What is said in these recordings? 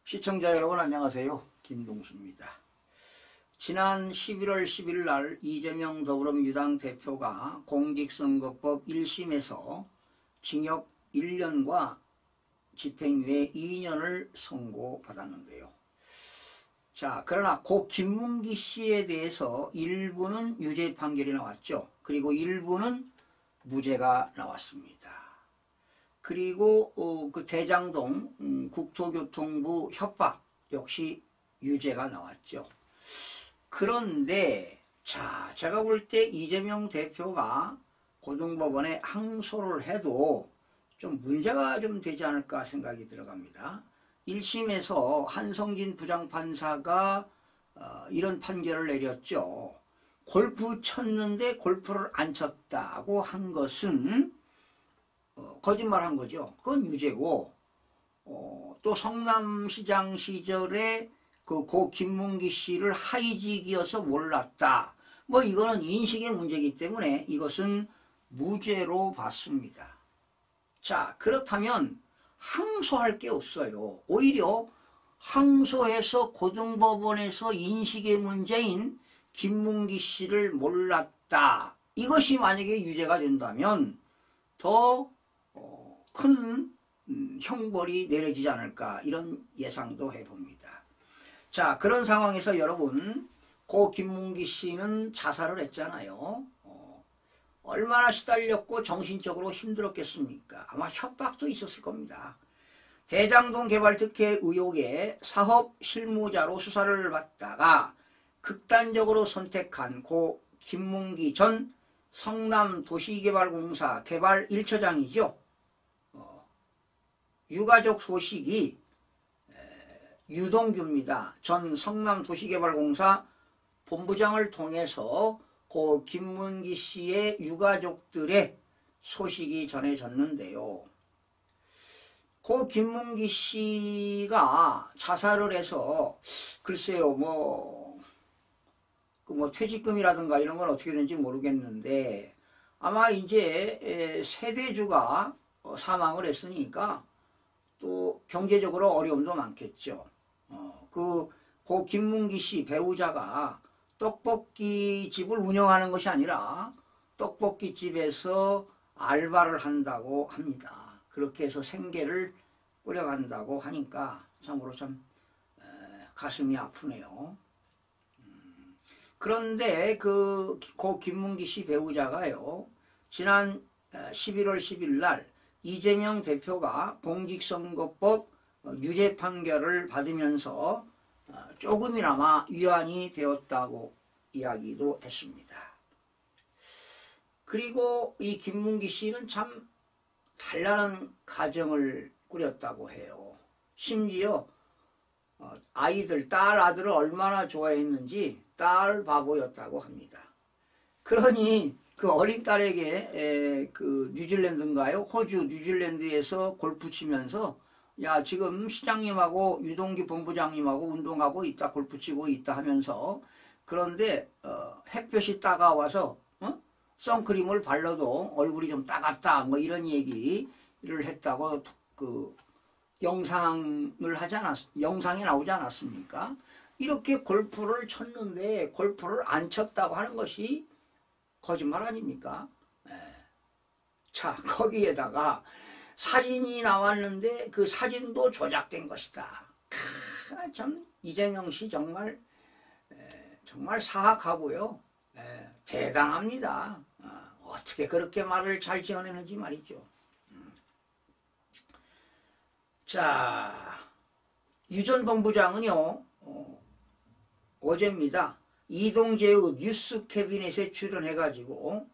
시청자 여러분 안녕하세요. 김동수입니다. 지난 11월 10일 날 이재명 더불어민주당 대표가 공직선거법 1심에서 징역 1년과 집행유예 2년을 선고받았는데요. 자, 그러나 고 김문기 씨에 대해서 일부는 유죄 판결이 나왔죠. 그리고 일부는 무죄가 나왔습니다. 그리고 그 대장동 국토교통부 협박 역시 유죄가 나왔죠. 그런데 자, 제가 볼 때 이재명 대표가 고등법원에 항소를 해도 좀 문제가 좀 되지 않을까 생각이 들어갑니다. 1심에서 한성진 부장판사가 이런 판결을 내렸죠. 골프 쳤는데 골프를 안 쳤다고 한 것은 거짓말한 거죠. 그건 유죄고, 또 성남시장 시절에 그 고 김문기 씨를 하이직이어서 몰랐다. 뭐 이거는 인식의 문제이기 때문에 이것은 무죄로 봤습니다. 자, 그렇다면 항소할 게 없어요. 오히려 항소해서 고등법원에서 인식의 문제인 김문기 씨를 몰랐다. 이것이 만약에 유죄가 된다면 더 큰 형벌이 내려지지 않을까 이런 예상도 해봅니다. 자, 그런 상황에서 여러분 고 김문기 씨는 자살을 했잖아요. 얼마나 시달렸고 정신적으로 힘들었겠습니까? 아마 협박도 있었을 겁니다. 대장동 개발 특혜 의혹에 사업 실무자로 수사를 받다가 극단적으로 선택한 고 김문기 전 성남도시개발공사 개발 1처장이죠. 유가족 소식이 유동규입니다. 전 성남도시개발공사 본부장을 통해서 고 김문기 씨의 유가족들의 소식이 전해졌는데요. 고 김문기 씨가 자살을 해서 글쎄요 뭐 퇴직금이라든가 이런 건 어떻게 되는지 모르겠는데 아마 이제 세대주가 사망을 했으니까 또 경제적으로 어려움도 많겠죠. 고 김문기 씨 배우자가 떡볶이 집을 운영하는 것이 아니라 떡볶이 집에서 알바를 한다고 합니다. 그렇게 해서 생계를 꾸려간다고 하니까 참으로 참 가슴이 아프네요. 그런데 고 김문기 씨 배우자가요, 지난 11월 10일 날 이재명 대표가 공직선거법 유죄 판결을 받으면서 조금이나마 위안이 되었다고 이야기도 했습니다. 그리고 이 김문기 씨는 참 단란한 가정을 꾸렸다고 해요. 심지어 아이들, 딸, 아들을 얼마나 좋아했는지 딸 바보였다고 합니다. 그러니 그 어린 딸에게 그 뉴질랜드인가요? 호주 뉴질랜드에서 골프 치면서 야, 지금 시장님하고 유동규 본부장님하고 운동하고 있다, 골프 치고 있다 하면서, 그런데 햇볕이 따가워서 선크림을 발라도 얼굴이 좀 따갑다 뭐 이런 얘기를 했다고 그 영상에 나오지 않았습니까? 이렇게 골프를 쳤는데 골프를 안 쳤다고 하는 것이 거짓말 아닙니까? 자, 거기에다가 사진이 나왔는데 그 사진도 조작된 것이다. 참 이재명 씨 정말 사악하고요. 대단합니다. 어떻게 그렇게 말을 잘 지어내는지 말이죠. 자, 유 전 본부장은요, 어제입니다. 이동재의 뉴스 캐비넷에 출연해가지고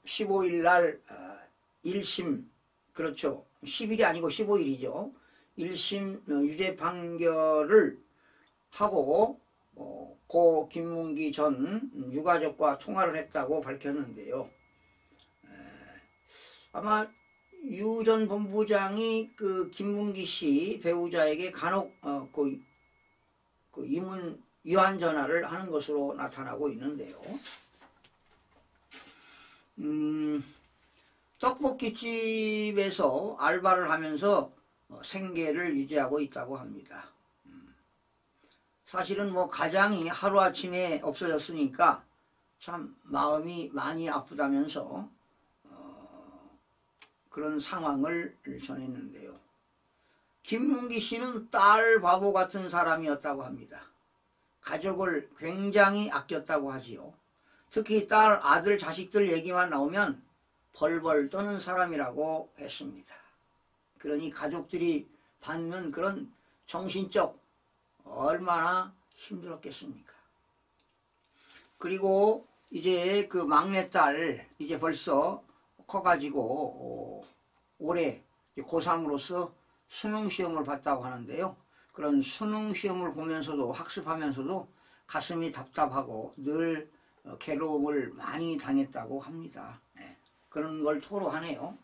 15일 날 1심, 그렇죠. 10일이 아니고 15일이죠. 1심 유죄 판결을 하고 고 김문기 전 유가족과 통화를 했다고 밝혔는데요. 아마 유 전 본부장이 그 김문기 씨 배우자에게 간혹 그 이문 위안 전화를 하는 것으로 나타나고 있는데요. 떡볶이집에서 알바를 하면서 생계를 유지하고 있다고 합니다. 사실은 뭐 가장이 하루아침에 없어졌으니까 참 마음이 많이 아프다면서 그런 상황을 전했는데요. 김문기 씨는 딸 바보 같은 사람이었다고 합니다. 가족을 굉장히 아꼈다고 하지요. 특히 딸, 아들, 자식들 얘기만 나오면 벌벌 떠는 사람이라고 했습니다. 그러니 가족들이 받는 그런 정신적 얼마나 힘들었겠습니까? 그리고 이제 그 막내딸 이제 벌써 커가지고 올해 고3으로서 수능시험을 봤다고 하는데요. 그런 수능시험을 보면서도 학습하면서도 가슴이 답답하고 늘 괴로움을 많이 당했다고 합니다. 네. 그런 걸 토로하네요.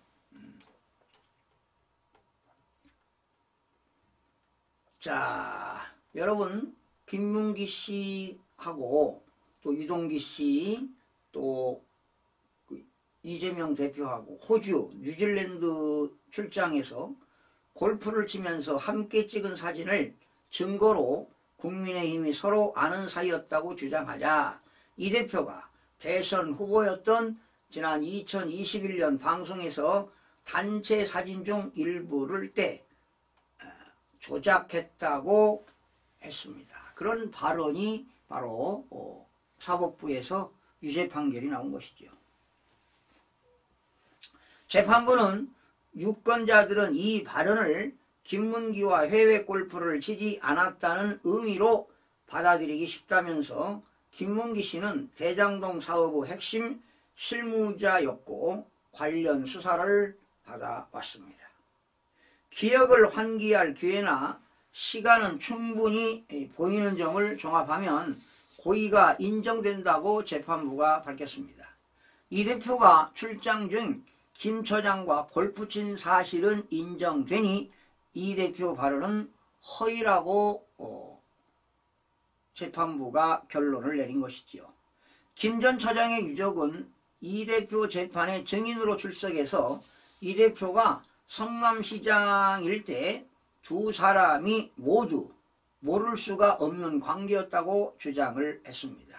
자, 여러분 김문기 씨하고 또 유동기 씨 또 이재명 대표하고 호주, 뉴질랜드 출장에서 골프를 치면서 함께 찍은 사진을 증거로 국민의힘이 서로 아는 사이였다고 주장하자 이 대표가 대선 후보였던 지난 2021년 방송에서 단체 사진 중 일부를 조작했다고 했습니다. 그런 발언이 바로 사법부에서 유죄 판결이 나온 것이죠. 재판부는 유권자들은 이 발언을 김문기와 해외 골프를 치지 않았다는 의미로 받아들이기 쉽다면서 김문기 씨는 대장동 사업의 핵심 실무자였고 관련 수사를 받아왔습니다. 기억을 환기할 기회나 시간은 충분히 보이는 점을 종합하면 고의가 인정된다고 재판부가 밝혔습니다. 이 대표가 출장 중 김 처장과 골프 친 사실은 인정되니 이 대표 발언은 허위라고 재판부가 결론을 내린 것이지요. 김 전 처장의 유족은 이 대표 재판에 증인으로 출석해서 이 대표가 성남시장일 때 두 사람이 모두 모를 수가 없는 관계였다고 주장을 했습니다.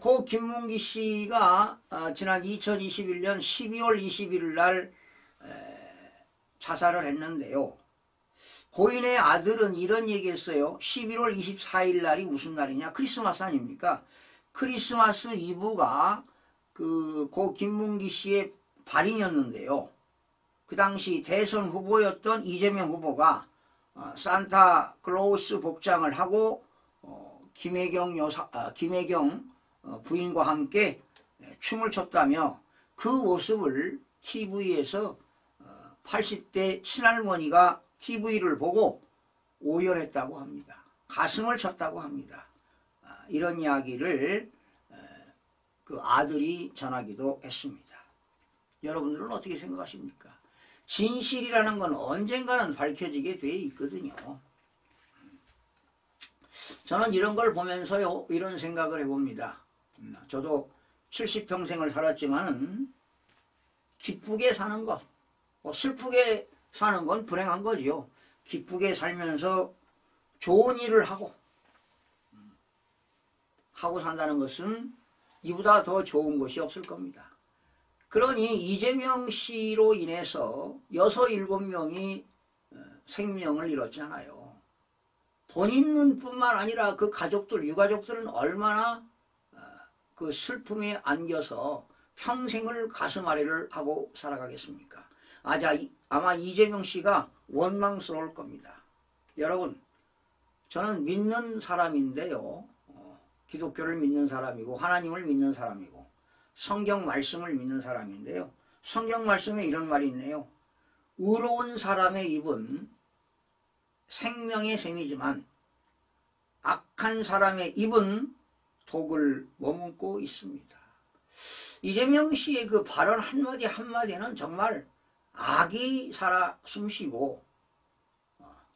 고 김문기 씨가 지난 2021년 12월 21일 날 자살을 했는데요. 고인의 아들은 이런 얘기했어요. 11월 24일 날이 무슨 날이냐? 크리스마스 아닙니까? 크리스마스 이브가 고 김문기 씨의 발인이었는데요. 그 당시 대선 후보였던 이재명 후보가 산타클로스 복장을 하고 김혜경 부인과 함께 춤을 췄다며 그 모습을 TV에서 80대 친할머니가 TV를 보고 오열했다고 합니다. 가슴을 쳤다고 합니다. 이런 이야기를 그 아들이 전하기도 했습니다. 여러분들은 어떻게 생각하십니까? 진실이라는 건 언젠가는 밝혀지게 돼 있거든요. 저는 이런 걸 보면서요, 이런 생각을 해봅니다. 저도 70평생을 살았지만 기쁘게 사는 것, 슬프게 사는 건 불행한 거지요. 기쁘게 살면서 좋은 일을 하고 산다는 것은 이보다 더 좋은 것이 없을 겁니다. 그러니 이재명 씨로 인해서 6, 7명이 생명을 잃었잖아요. 본인뿐만 아니라 그 가족들, 유가족들은 얼마나 그 슬픔에 안겨서 평생을 가슴앓이를 하고 살아가겠습니까? 아마 이재명 씨가 원망스러울 겁니다. 여러분, 저는 믿는 사람인데요. 기독교를 믿는 사람이고 하나님을 믿는 사람이고 성경 말씀을 믿는 사람인데요. 성경 말씀에 이런 말이 있네요. 의로운 사람의 입은 생명의 샘이지만 악한 사람의 입은 독을 머금고 있습니다. 이재명 씨의 그 발언 한마디 한마디는 정말 악이 살아 숨쉬고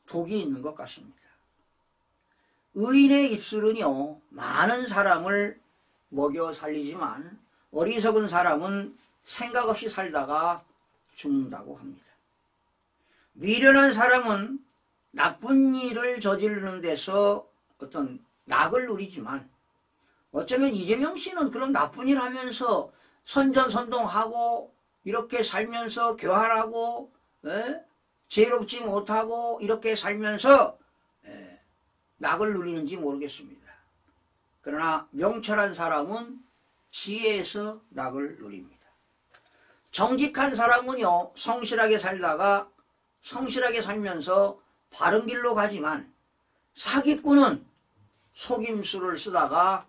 독이 있는 것 같습니다. 의인의 입술은요, 많은 사람을 먹여 살리지만 어리석은 사람은 생각 없이 살다가 죽는다고 합니다. 미련한 사람은 나쁜 일을 저지르는 데서 어떤 낙을 누리지만 어쩌면 이재명 씨는 그런 나쁜 일 하면서 선전선동하고 이렇게 살면서 교활하고 죄롭지 못하고 이렇게 살면서 낙을 누리는지 모르겠습니다. 그러나 명철한 사람은 지혜에서 낙을 누립니다. 정직한 사람은요, 성실하게 살면서 바른 길로 가지만 사기꾼은 속임수를 쓰다가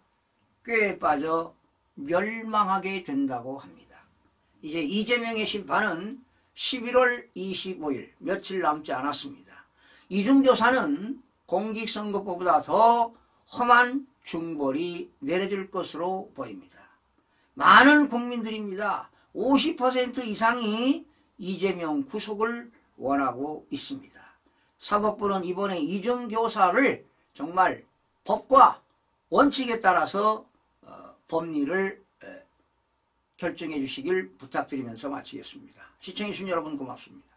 꾀에 빠져 멸망하게 된다고 합니다. 이제 이재명의 심판은 11월 25일 며칠 남지 않았습니다. 이중조사는 공직선거법보다 더 험한 중벌이 내려질 것으로 보입니다. 많은 국민들입니다. 50% 이상이 이재명 구속을 원하고 있습니다. 사법부는 이번에 이중교사를 정말 법과 원칙에 따라서 법리를 결정해 주시길 부탁드리면서 마치겠습니다. 시청해주신 여러분 고맙습니다.